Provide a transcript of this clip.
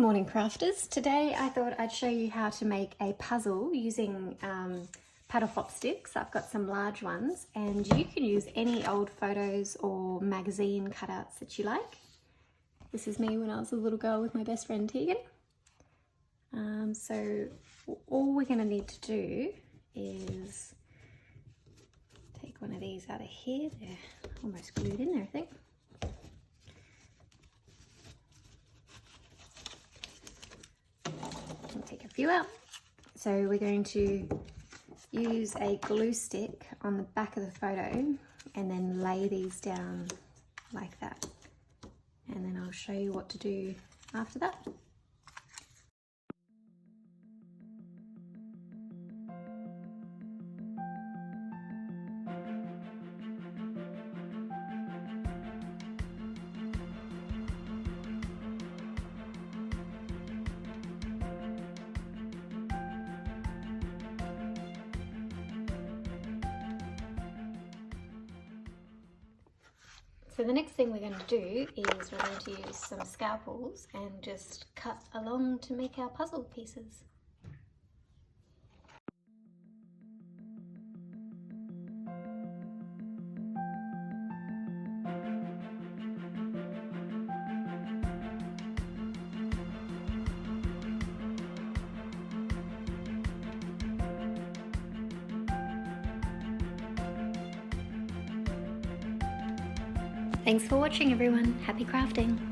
Morning crafters. Today I thought I'd show you how to make a puzzle using paddle pop sticks. I've got some large ones and you can use any old photos or magazine cutouts that you like. This is me when I was a little girl with my best friend Tegan. So all we're going to need to do is take one of these out of here. They're almost glued in there, I think. Take a few out. So we're going to use a glue stick on the back of the photo and then lay these down like that. And then I'll show you what to do after that. So the next thing we're going to do is we're going to use some scalpels and just cut along to make our puzzle pieces. Thanks for watching everyone. Happy crafting!